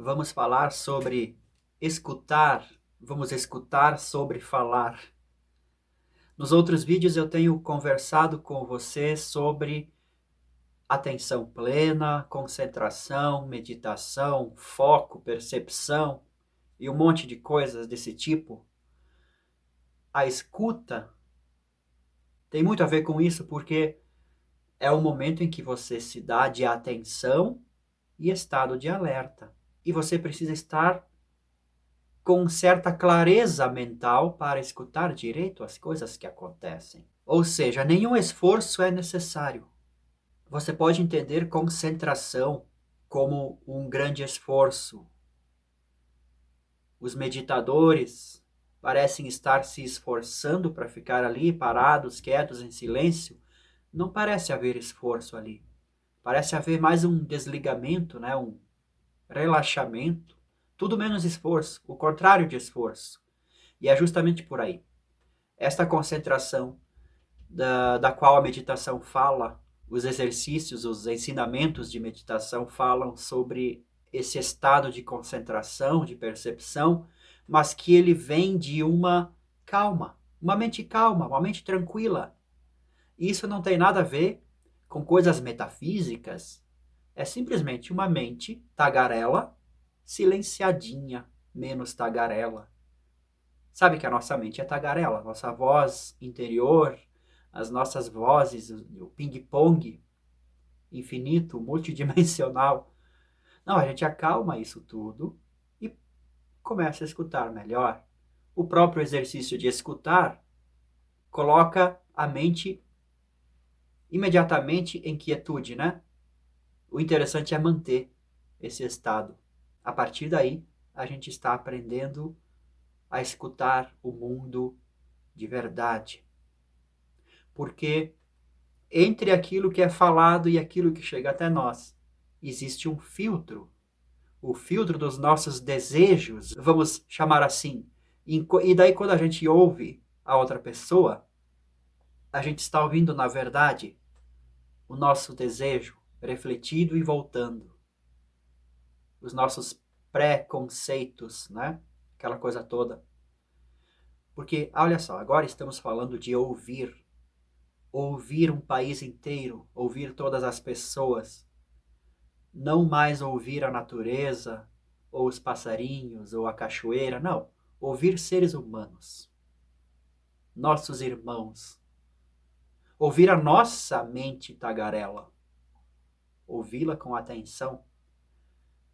Vamos falar sobre escutar. Vamos escutar sobre falar. Nos outros vídeos eu tenho conversado com você sobre atenção plena, concentração, meditação, foco, percepção e um monte de coisas desse tipo. A escuta tem muito a ver com isso porque é o momento em que você se dá de atenção e estado de alerta. E você precisa estar com certa clareza mental para escutar direito as coisas que acontecem. Ou seja, nenhum esforço é necessário. Você pode entender concentração como um grande esforço. Os meditadores parecem estar se esforçando para ficar ali parados, quietos, em silêncio. Não parece haver esforço ali. Parece haver mais um desligamento, né? Um relaxamento. Tudo menos esforço, o contrário de esforço. E é justamente por aí. Esta concentração da qual a meditação fala, os exercícios, os ensinamentos de meditação falam sobre esse estado de concentração, de percepção, mas que ele vem de uma calma, uma mente tranquila. Isso não tem nada a ver com coisas metafísicas, é simplesmente uma mente tagarela, silenciadinha, menos tagarela. Sabe que a nossa mente é tagarela, nossa voz interior, as nossas vozes, o ping-pong infinito, multidimensional. Não, a gente acalma isso tudo e começa a escutar melhor. O próprio exercício de escutar coloca a mente imediatamente em quietude, né? O interessante é manter esse estado. A partir daí, a gente está aprendendo a escutar o mundo de verdade. Porque entre aquilo que é falado e aquilo que chega até nós, existe um filtro. O filtro dos nossos desejos, vamos chamar assim. E daí, quando a gente ouve a outra pessoa, a gente está ouvindo, na verdade, o nosso desejo refletido e voltando. Os nossos pré-conceitos, né? Aquela coisa toda. Porque, olha só, agora estamos falando de ouvir. Ouvir um país inteiro, ouvir todas as pessoas. Não mais ouvir a natureza, ou os passarinhos, ou a cachoeira, não. Ouvir seres humanos, nossos irmãos. Ouvir a nossa mente tagarela. Ouvi-la com atenção.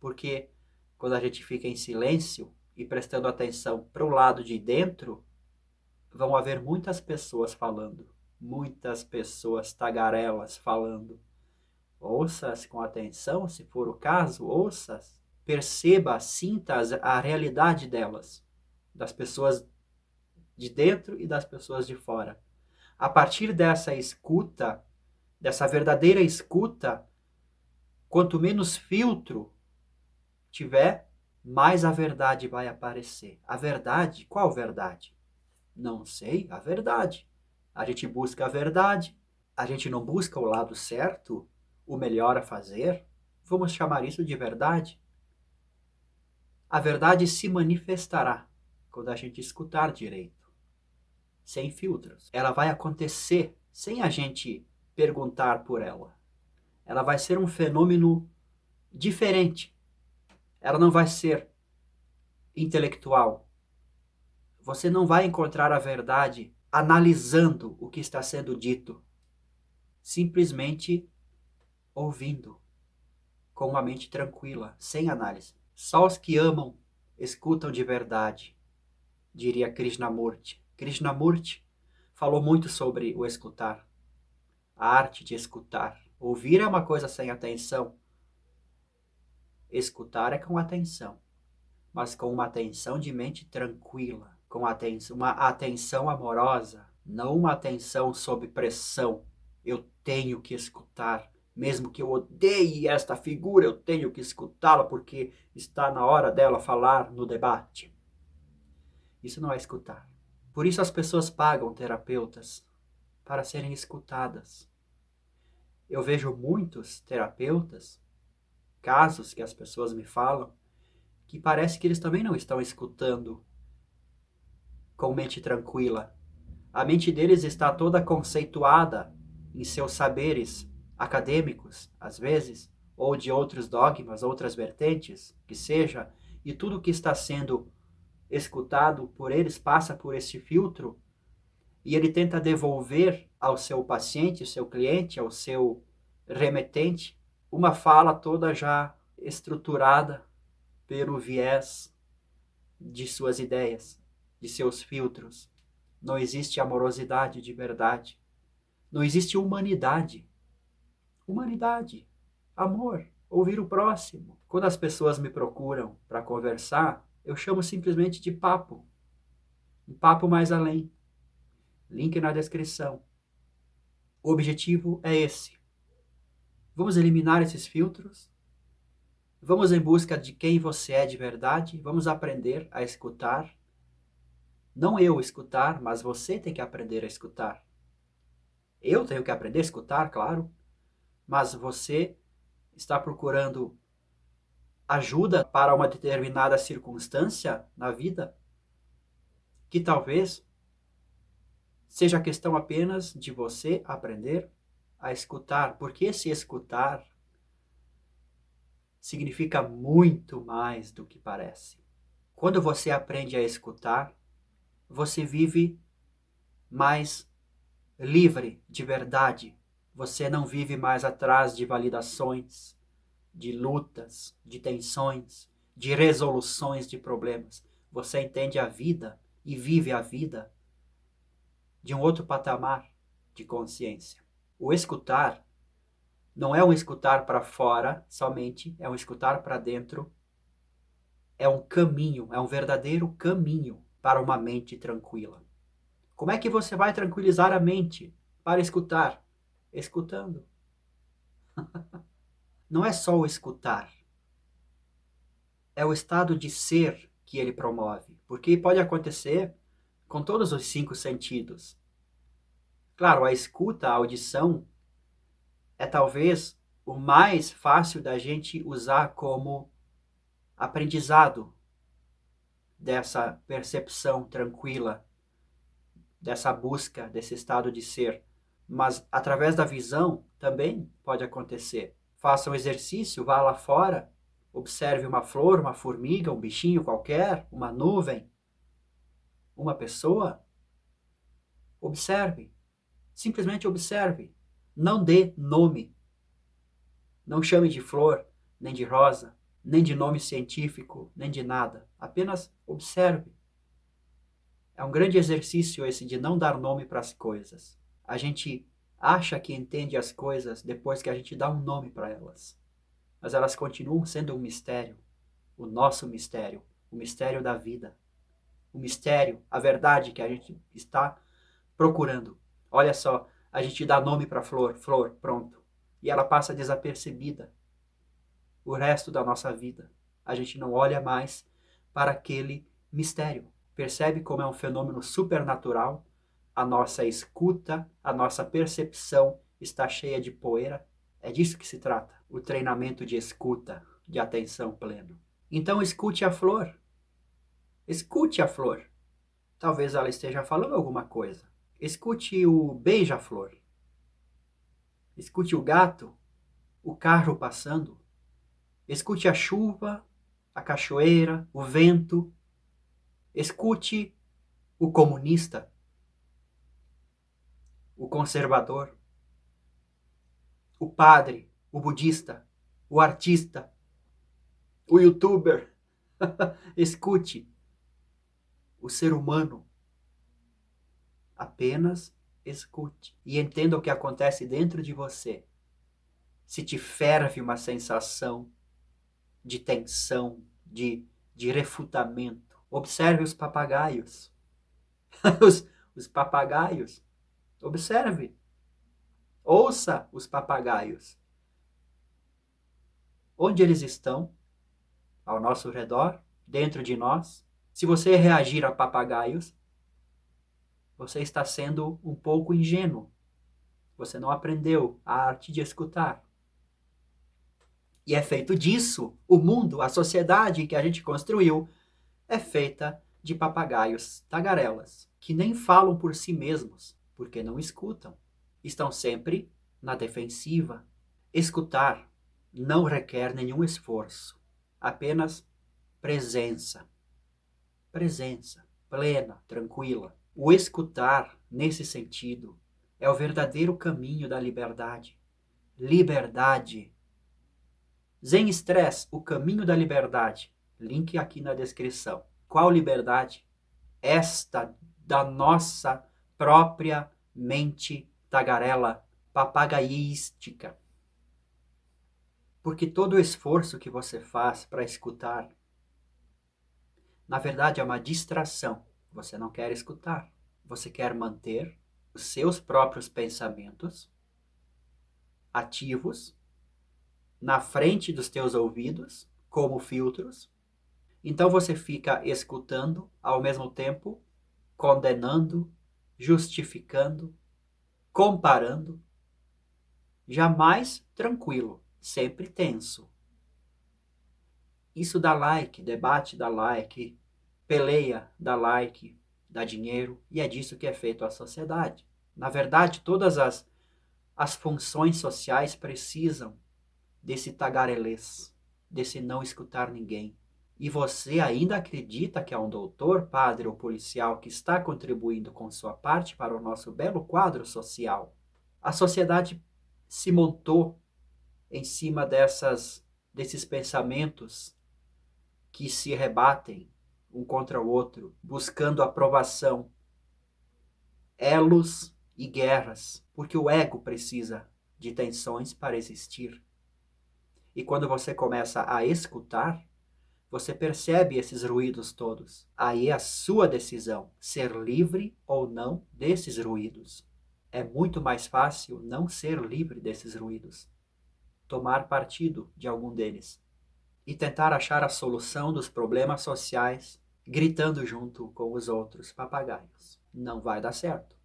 Porque quando a gente fica em silêncio e prestando atenção para o lado de dentro, vão haver muitas pessoas falando. Muitas pessoas tagarelas falando. Ouça-as com atenção, se for o caso, ouça-as. Perceba, sinta a realidade delas, das pessoas de dentro e das pessoas de fora. A partir dessa escuta, dessa verdadeira escuta, quanto menos filtro tiver, mais a verdade vai aparecer. A verdade? Qual verdade? Não sei, a verdade. A gente busca a verdade, a gente não busca o lado certo, o melhor a fazer. Vamos chamar isso de verdade? A verdade se manifestará quando a gente escutar direito, sem filtros. Ela vai acontecer sem a gente perguntar por ela. Ela vai ser um fenômeno diferente. Ela não vai ser intelectual. Você não vai encontrar a verdade analisando o que está sendo dito, simplesmente ouvindo, com uma mente tranquila, sem análise. Só os que amam escutam de verdade, diria Krishnamurti. Krishnamurti falou muito sobre o escutar, a arte de escutar. Ouvir é uma coisa sem atenção, escutar é com atenção, mas com uma atenção de mente tranquila, com uma atenção amorosa, não uma atenção sob pressão. Eu tenho que escutar, mesmo que eu odeie esta figura, eu tenho que escutá-la porque está na hora dela falar no debate. Isso não é escutar. Por isso as pessoas pagam terapeutas para serem escutadas. Eu vejo muitos terapeutas, casos que as pessoas me falam, que parece que eles também não estão escutando com mente tranquila. A mente deles está toda conceituada em seus saberes acadêmicos, às vezes, ou de outros dogmas, outras vertentes, que seja, e tudo que está sendo escutado por eles passa por esse filtro e ele tenta devolver ao seu paciente, ao seu cliente, ao seu remetente, uma fala toda já estruturada pelo viés de suas ideias, de seus filtros. Não existe amorosidade de verdade. Não existe humanidade. Humanidade, amor, ouvir o próximo. Quando as pessoas me procuram para conversar, eu chamo simplesmente de papo. Um papo mais além. Link na descrição. O objetivo é esse. Vamos eliminar esses filtros. Vamos em busca de quem você é de verdade. Vamos aprender a escutar. Não eu escutar, mas você tem que aprender a escutar. Eu tenho que aprender a escutar, claro, mas você está procurando ajuda para uma determinada circunstância na vida, que talvez seja questão apenas de você aprender a escutar, porque esse escutar significa muito mais do que parece. Quando você aprende a escutar, você vive mais livre de verdade. Você não vive mais atrás de validações, de lutas, de tensões, de resoluções de problemas. Você entende a vida e vive a vida de um outro patamar de consciência. O escutar não é um escutar para fora somente, é um escutar para dentro. É um caminho, é um verdadeiro caminho para uma mente tranquila. Como é que você vai tranquilizar a mente para escutar? Escutando. Não é só o escutar, é o estado de ser que ele promove, porque pode acontecer com todos os 5 sentidos. Claro, a escuta, a audição, é talvez o mais fácil da gente usar como aprendizado dessa percepção tranquila, dessa busca, desse estado de ser. Mas através da visão também pode acontecer. Faça um exercício, vá lá fora, observe uma flor, uma formiga, um bichinho qualquer, uma nuvem, uma pessoa. Observe. Simplesmente observe. Não dê nome. Não chame de flor, nem de rosa, nem de nome científico, nem de nada. Apenas observe. É um grande exercício esse de não dar nome para as coisas. A gente acha que entende as coisas depois que a gente dá um nome para elas. Mas elas continuam sendo um mistério. O nosso mistério. O mistério da vida. O mistério, a verdade que a gente está procurando. Olha só, a gente dá nome para a flor, flor, pronto. E ela passa desapercebida. O resto da nossa vida. A gente não olha mais para aquele mistério. Percebe como é um fenômeno supernatural? A nossa escuta, a nossa percepção está cheia de poeira. É disso que se trata, o treinamento de escuta, de atenção plena. Então escute a flor. Escute a flor. Talvez ela esteja falando alguma coisa. Escute o beija-flor. Escute o gato, o carro passando. Escute a chuva, a cachoeira, o vento. Escute o comunista, o conservador, o padre, o budista, o artista, o youtuber. Escute o ser humano. Apenas escute e entenda o que acontece dentro de você. Se te ferve uma sensação de tensão, de refutamento. Observe os papagaios. os papagaios. Observe. Ouça os papagaios. Onde eles estão? Ao nosso redor? Dentro de nós? Se você reagir a papagaios, você está sendo um pouco ingênuo. Você não aprendeu a arte de escutar. E é feito disso. O mundo, a sociedade que a gente construiu, é feita de papagaios tagarelas, que nem falam por si mesmos, porque não escutam. Estão sempre na defensiva. Escutar não requer nenhum esforço, apenas presença. Presença plena, tranquila. O escutar, nesse sentido, é o verdadeiro caminho da liberdade. Liberdade. Zen Stress, o caminho da liberdade. Link aqui na descrição. Qual liberdade? Esta da nossa própria mente tagarela, papagaística. Porque todo o esforço que você faz para escutar, na verdade é uma distração. Você não quer escutar. Você quer manter os seus próprios pensamentos ativos na frente dos teus ouvidos, como filtros. Então você fica escutando, ao mesmo tempo, condenando, justificando, comparando, jamais tranquilo, sempre tenso. Isso dá like, debate dá like, peleia dá like, dá dinheiro, e é disso que é feito a sociedade. Na verdade, todas as funções sociais precisam desse tagarelês, desse não escutar ninguém. E você ainda acredita que é um doutor, padre ou policial que está contribuindo com sua parte para o nosso belo quadro social? A sociedade se montou em cima desses pensamentos que se rebatem um contra o outro, buscando aprovação, elos e guerras, porque o ego precisa de tensões para existir. E quando você começa a escutar, você percebe esses ruídos todos. Aí é a sua decisão, ser livre ou não desses ruídos. É muito mais fácil não ser livre desses ruídos, tomar partido de algum deles e tentar achar a solução dos problemas sociais gritando junto com os outros papagaios. Não vai dar certo.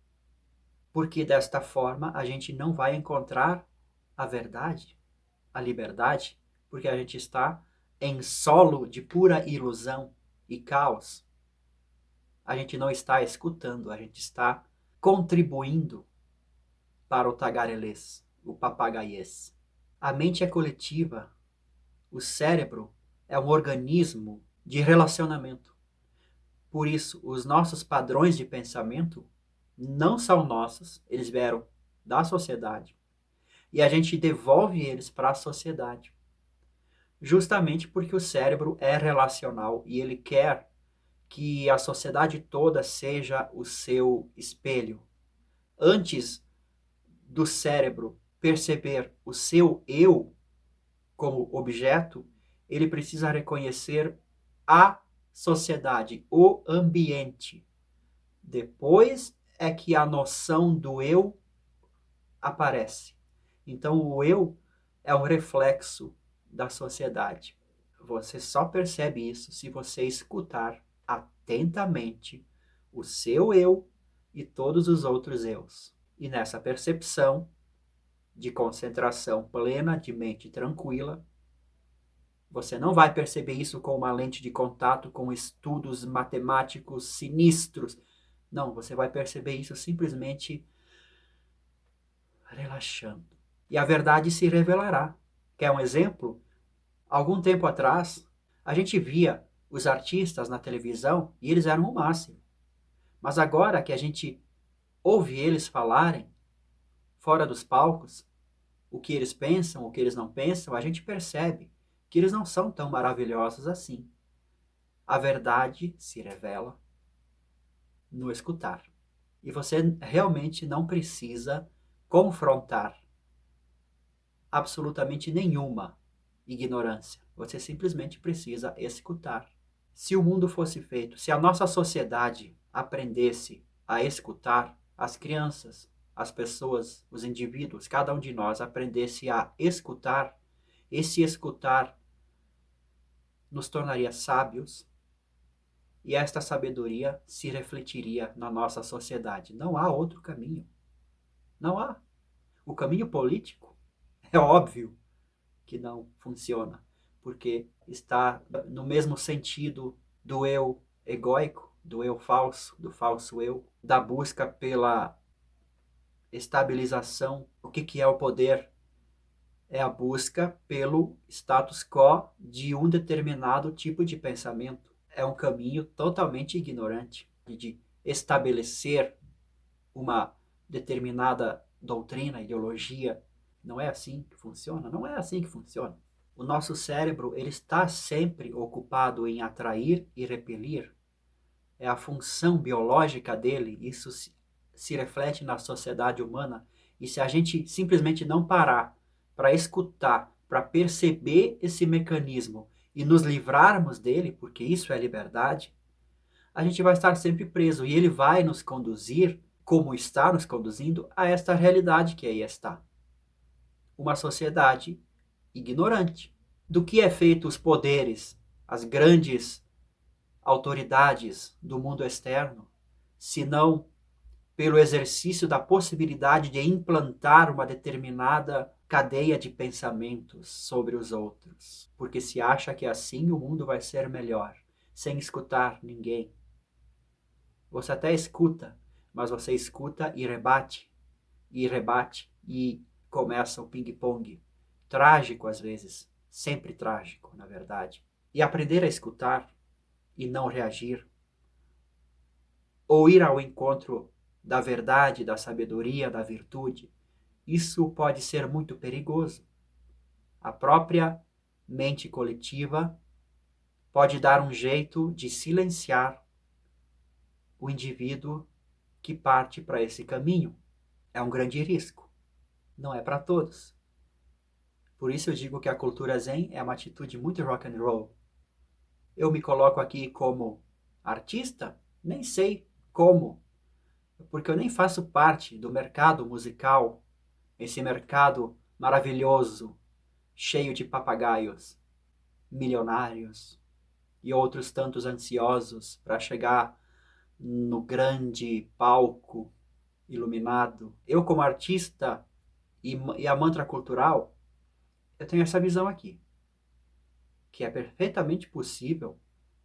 Porque desta forma a gente não vai encontrar a verdade, a liberdade, porque a gente está em solo de pura ilusão e caos. A gente não está escutando, a gente está contribuindo para o tagarelês, o papagaiês. A mente é coletiva, o cérebro é um organismo de relacionamento. Por isso, os nossos padrões de pensamento não são nossos, eles vieram da sociedade. E a gente devolve eles para a sociedade. Justamente porque o cérebro é relacional e ele quer que a sociedade toda seja o seu espelho. Antes do cérebro perceber o seu eu como objeto, ele precisa reconhecer a sociedade, o ambiente. Depois é que a noção do eu aparece. Então, o eu é um reflexo da sociedade. Você só percebe isso se você escutar atentamente o seu eu e todos os outros eus. E nessa percepção de concentração plena, de mente tranquila, você não vai perceber isso com uma lente de contato, com estudos matemáticos sinistros. Não, você vai perceber isso simplesmente relaxando. E a verdade se revelará. Quer um exemplo? Algum tempo atrás, a gente via os artistas na televisão e eles eram o máximo. Mas agora que a gente ouve eles falarem fora dos palcos, o que eles pensam, o que eles não pensam, a gente percebe que eles não são tão maravilhosos assim. A verdade se revela no escutar. E você realmente não precisa confrontar absolutamente nenhuma ignorância. Você simplesmente precisa escutar. Se o mundo fosse feito, se a nossa sociedade aprendesse a escutar, as crianças, as pessoas, os indivíduos, cada um de nós aprendesse a escutar, esse escutar nos tornaria sábios e esta sabedoria se refletiria na nossa sociedade. Não há outro caminho. Não há. O caminho político é óbvio que não funciona, porque está no mesmo sentido do eu egóico, do eu falso, do falso eu, da busca pela estabilização. O que é o poder? É a busca pelo status quo de um determinado tipo de pensamento. É um caminho totalmente ignorante de estabelecer uma determinada doutrina, ideologia. Não é assim que funciona? Não é assim que funciona. O nosso cérebro ele está sempre ocupado em atrair e repelir. É a função biológica dele. Isso se reflete na sociedade humana. E se a gente simplesmente não parar para escutar, para perceber esse mecanismo e nos livrarmos dele, porque isso é liberdade, a gente vai estar sempre preso e ele vai nos conduzir, como está nos conduzindo, a esta realidade que aí está. Uma sociedade ignorante. Do que é feito os poderes, as grandes autoridades do mundo externo, senão pelo exercício da possibilidade de implantar uma determinada cadeia de pensamentos sobre os outros, porque se acha que assim o mundo vai ser melhor, sem escutar ninguém. Você até escuta, mas você escuta e rebate, e começa o ping-pong. Trágico às vezes, sempre trágico, na verdade. E aprender a escutar e não reagir, ou ir ao encontro da verdade, da sabedoria, da virtude, isso pode ser muito perigoso. A própria mente coletiva pode dar um jeito de silenciar o indivíduo que parte para esse caminho. É um grande risco. Não é para todos. Por isso eu digo que a cultura zen é uma atitude muito rock and roll. Eu me coloco aqui como artista? Nem sei como, porque eu nem faço parte do mercado musical, esse mercado maravilhoso, cheio de papagaios, milionários e outros tantos ansiosos para chegar no grande palco iluminado. Eu, como artista e a mantra cultural, eu tenho essa visão aqui, que é perfeitamente possível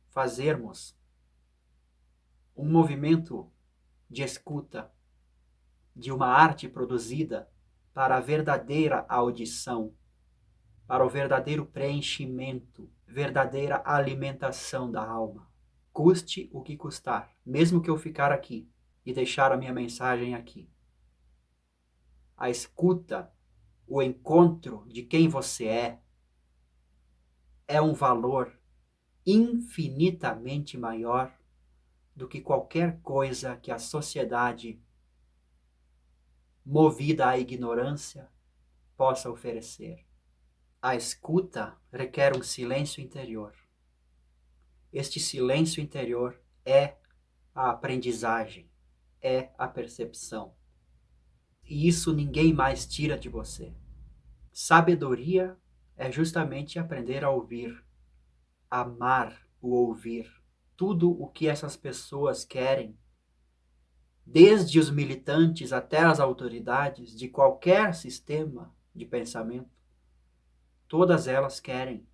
fazermos um movimento de escuta de uma arte produzida para a verdadeira audição, para o verdadeiro preenchimento, verdadeira alimentação da alma. Custe o que custar, mesmo que eu ficar aqui e deixar a minha mensagem aqui. A escuta, o encontro de quem você é um valor infinitamente maior do que qualquer coisa que a sociedade, movida à ignorância, possa oferecer. A escuta requer um silêncio interior. Este silêncio interior é a aprendizagem, é a percepção. E isso ninguém mais tira de você. Sabedoria é justamente aprender a ouvir, amar o ouvir. Tudo o que essas pessoas querem, desde os militantes até as autoridades de qualquer sistema de pensamento, todas elas querem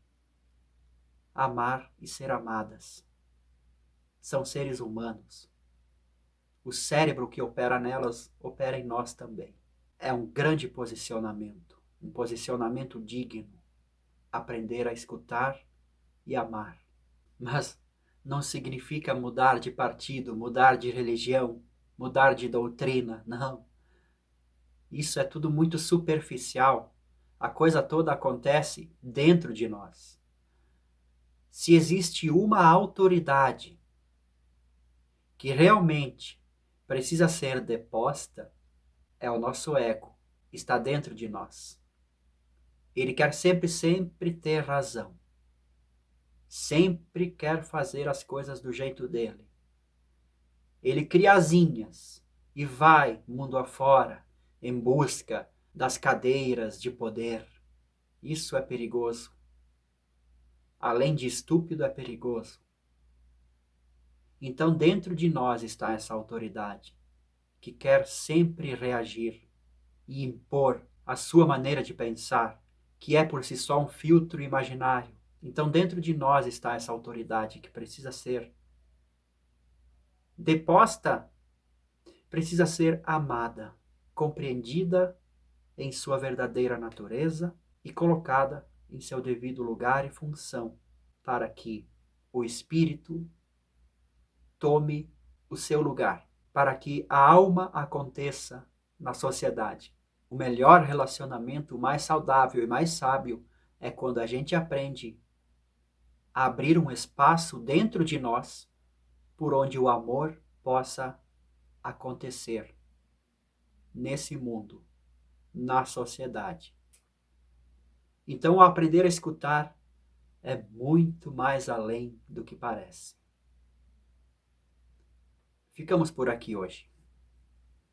amar e ser amadas. São seres humanos. O cérebro que opera nelas opera em nós também. É um grande posicionamento, um posicionamento digno. Aprender a escutar e amar. Mas não significa mudar de partido, mudar de religião, mudar de doutrina, não. Isso é tudo muito superficial. A coisa toda acontece dentro de nós. Se existe uma autoridade que realmente precisa ser deposta, é o nosso ego, está dentro de nós. Ele quer sempre ter razão. Sempre quer fazer as coisas do jeito dele. Ele cria asinhas e vai mundo afora em busca das cadeiras de poder. Isso é perigoso. Além de estúpido, é perigoso. Então dentro de nós está essa autoridade que quer sempre reagir e impor a sua maneira de pensar que é por si só um filtro imaginário. Então, dentro de nós está essa autoridade que precisa ser deposta, precisa ser amada, compreendida em sua verdadeira natureza e colocada em seu devido lugar e função, para que o espírito tome o seu lugar, para que a alma aconteça na sociedade. O melhor relacionamento, o mais saudável e mais sábio é quando a gente aprende a abrir um espaço dentro de nós por onde o amor possa acontecer nesse mundo, na sociedade. Então, o aprender a escutar é muito mais além do que parece. Ficamos por aqui hoje.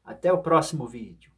Até o próximo vídeo.